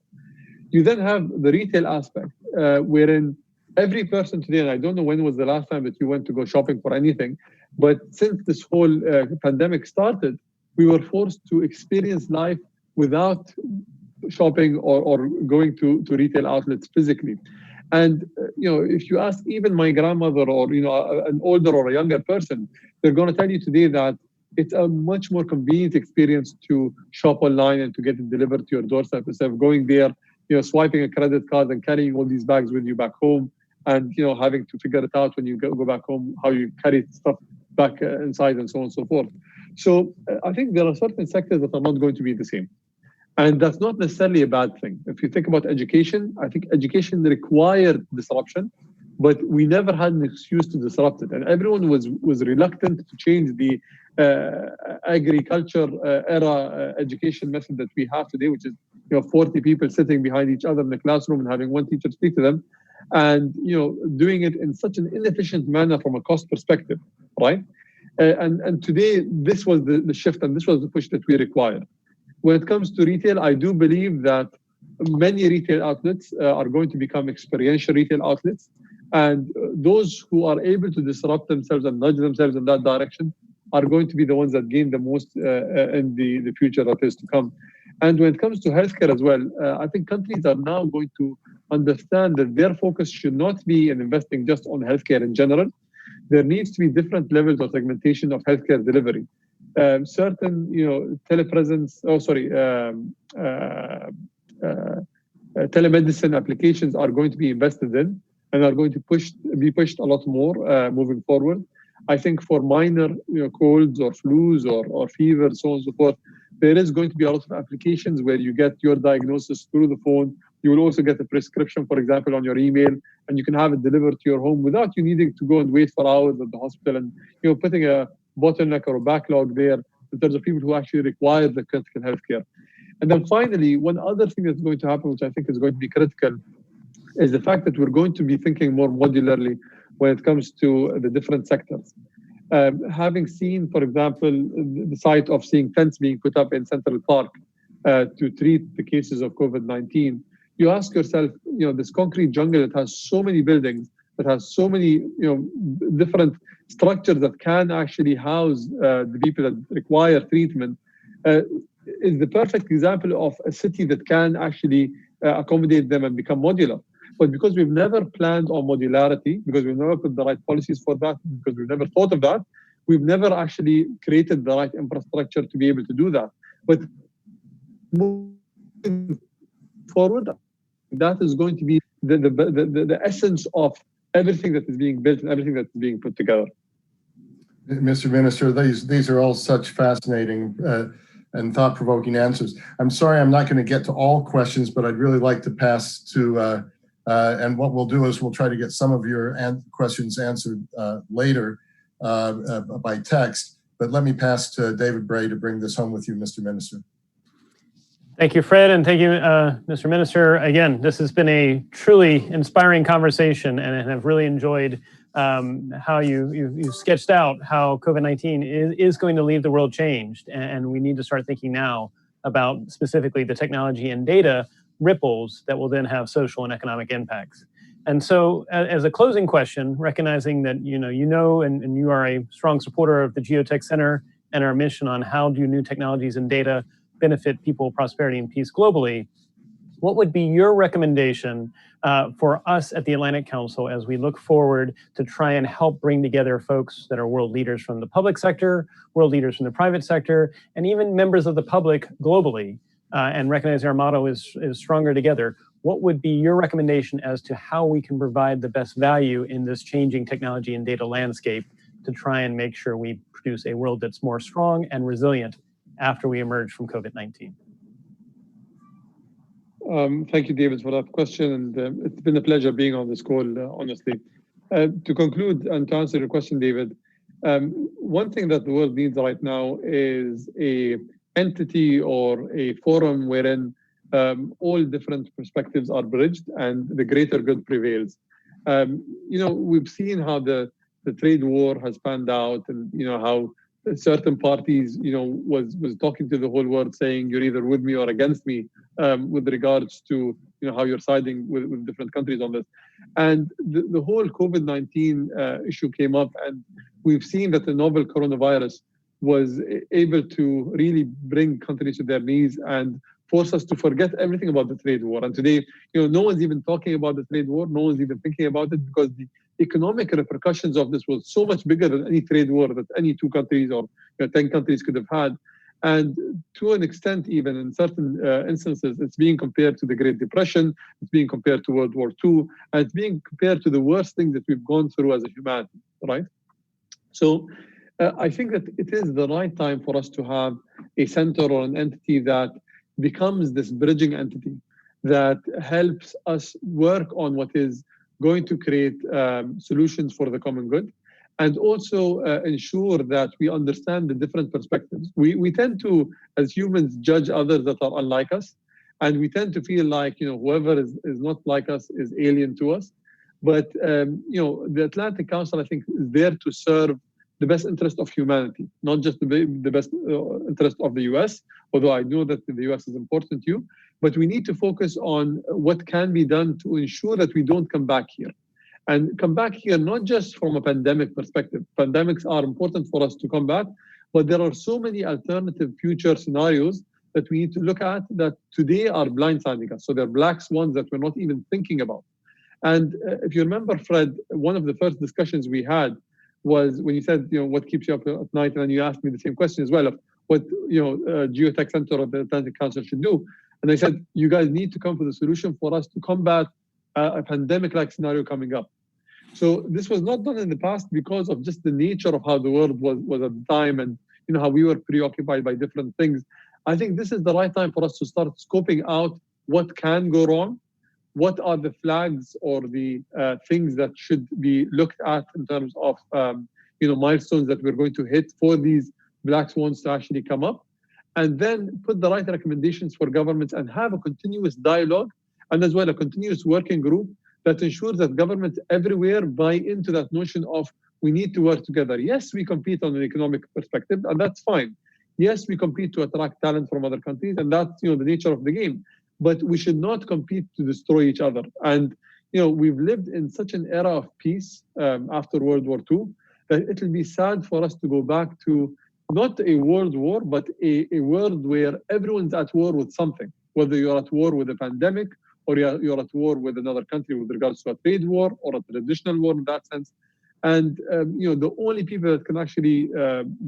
You then have the retail aspect, wherein every person today, and I don't know when was the last time that you went to go shopping for anything, but since this whole pandemic started, we were forced to experience life without shopping or going to retail outlets physically. And if you ask even my grandmother or an older or a younger person, they're going to tell you today that it's a much more convenient experience to shop online and to get it delivered to your doorstep instead of going there, swiping a credit card and carrying all these bags with you back home, and having to figure it out when you go back home how you carry stuff back inside and so on and so forth. So I think there are certain sectors that are not going to be the same. And that's not necessarily a bad thing. If you think about education, I think education required disruption, but we never had an excuse to disrupt it. And everyone was reluctant to change the agriculture era education method that we have today, which is 40 people sitting behind each other in the classroom and having one teacher speak to them, and doing it in such an inefficient manner from a cost perspective, right? And today, this was the shift, and this was the push that we required. When it comes to retail, I do believe that many retail outlets are going to become experiential retail outlets. And those who are able to disrupt themselves and nudge themselves in that direction are going to be the ones that gain the most in the future that is to come. And when it comes to healthcare as well, I think countries are now going to understand that their focus should not be in investing just on healthcare in general. There needs to be different levels of segmentation of healthcare delivery. Certain, telemedicine applications are going to be invested in and are going to be pushed a lot more moving forward. I think for minor, colds or flus or fevers, so on and so forth, there is going to be a lot of applications where you get your diagnosis through the phone. You will also get a prescription, for example, on your email, and you can have it delivered to your home without you needing to go and wait for hours at the hospital and putting a bottleneck or a backlog there in terms of people who actually require the critical healthcare. And then finally, one other thing that's going to happen, which I think is going to be critical, is the fact that we're going to be thinking more modularly when it comes to the different sectors. Having seen, for example, the sight of seeing tents being put up in Central Park to treat the cases of COVID-19, you ask yourself, this concrete jungle that has so many buildings, that has so many, different structures that can actually house the people that require treatment, is the perfect example of a city that can actually accommodate them and become modular. But because we've never planned on modularity, because we've never put the right policies for that, because we've never thought of that, we've never actually created the right infrastructure to be able to do that. But moving forward, that is going to be the essence of everything that is being built and everything that's being put together. Mr. Minister, these are all such fascinating and thought-provoking answers. I'm sorry I'm not going to get to all questions, but I'd really like to pass to, and what we'll do is we'll try to get some of your questions answered later by text. But let me pass to David Bray to bring this home with you, Mr. Minister. Thank you, Fred, and thank you, Mr. Minister. Again, this has been a truly inspiring conversation, and I've really enjoyed how you sketched out how COVID-19 is going to leave the world changed, and we need to start thinking now about specifically the technology and data ripples that will then have social and economic impacts. And so, as a closing question, recognizing that and you are a strong supporter of the Geotech Center and our mission on how do new technologies and data benefit people, prosperity, and peace globally, what would be your recommendation for us at the Atlantic Council as we look forward to try and help bring together folks that are world leaders from the public sector, world leaders from the private sector, and even members of the public globally, and recognizing our motto is stronger together? What would be your recommendation as to how we can provide the best value in this changing technology and data landscape to try and make sure we produce a world that's more strong and resilient after we emerge from COVID-19? Thank you, David, for that question. And it's been a pleasure being on this call, honestly. To conclude and to answer your question, David, one thing that the world needs right now is a entity or a forum wherein all different perspectives are bridged and the greater good prevails. We've seen how the trade war has panned out, and how certain parties, was talking to the whole world saying you're either with me or against me, with regards to how you're siding with different countries on this. And the whole COVID-19 issue came up, and we've seen that the novel coronavirus was able to really bring countries to their knees and force us to forget everything about the trade war. And today, no one's even talking about the trade war. No one's even thinking about it, because the economic repercussions of this was so much bigger than any trade war that any 2 countries or 10 countries could have had. And to an extent, even in certain instances, it's being compared to the Great Depression, it's being compared to World War II, and it's being compared to the worst things that we've gone through as a humanity, right? So I think that it is the right time for us to have a center or an entity that becomes this bridging entity that helps us work on what is going to create solutions for the common good, and also ensure that we understand the different perspectives. We tend to, as humans, judge others that are unlike us, and we tend to feel like whoever is not like us is alien to us. But the Atlantic Council, I think, is there to serve the best interest of humanity, not just the best interest of the US, although I know that the US is important to you. But we need to focus on what can be done to ensure that we don't come back here. And come back here not just from a pandemic perspective. Pandemics are important for us to come back, but there are so many alternative future scenarios that we need to look at that today are blindsiding us. So they're black swans that we're not even thinking about. And if you remember, Fred, one of the first discussions we had was when you said, what keeps you up at night, and then you asked me the same question as well of what Geotech Center of the Atlantic Council should do. And I said, you guys need to come with a solution for us to combat a pandemic-like scenario coming up. So this was not done in the past because of just the nature of how the world was at the time, and how we were preoccupied by different things. I think this is the right time for us to start scoping out what can go wrong, what are the flags or the things that should be looked at in terms of milestones that we're going to hit for these black swans to actually come up, and then put the right recommendations for governments and have a continuous dialogue, and as well a continuous working group that ensures that governments everywhere buy into that notion of we need to work together. Yes, we compete on an economic perspective, and that's fine. Yes, we compete to attract talent from other countries, and that's the nature of the game. But we should not compete to destroy each other. And we've lived in such an era of peace after World War II that it will be sad for us to go back to not a world war, but a world where everyone's at war with something, whether you're at war with a pandemic or you're at war with another country with regards to a trade war or a traditional war in that sense. And the only people that can actually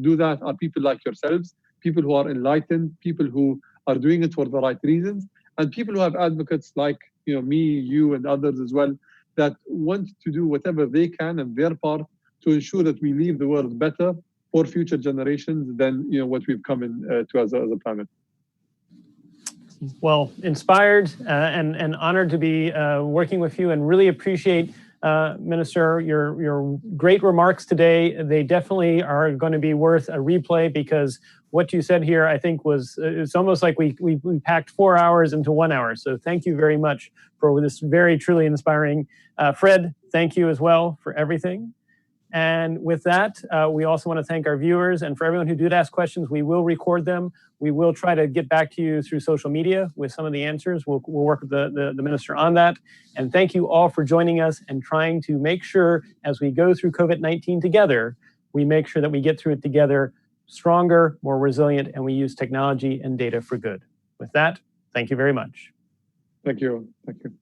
do that are people like yourselves, people who are enlightened, people who are doing it for the right reasons, and people who have advocates like me, you, and others as well, that want to do whatever they can and their part to ensure that we leave the world better for future generations than what we've come to as a planet. Well, inspired and honored to be working with you, and really appreciate, Minister, your great remarks today. They definitely are going to be worth a replay, because what you said here, I think, it's almost like we packed 4 hours into 1 hour. So thank you very much for this very truly inspiring. Fred, thank you as well for everything. And with that, we also want to thank our viewers, and for everyone who did ask questions, we will record them. We will try to get back to you through social media with some of the answers. We'll work with the minister on that. And thank you all for joining us and trying to make sure, as we go through COVID-19 together, we make sure that we get through it together stronger, more resilient, and we use technology and data for good. With that, thank you very much. Thank you. Thank you.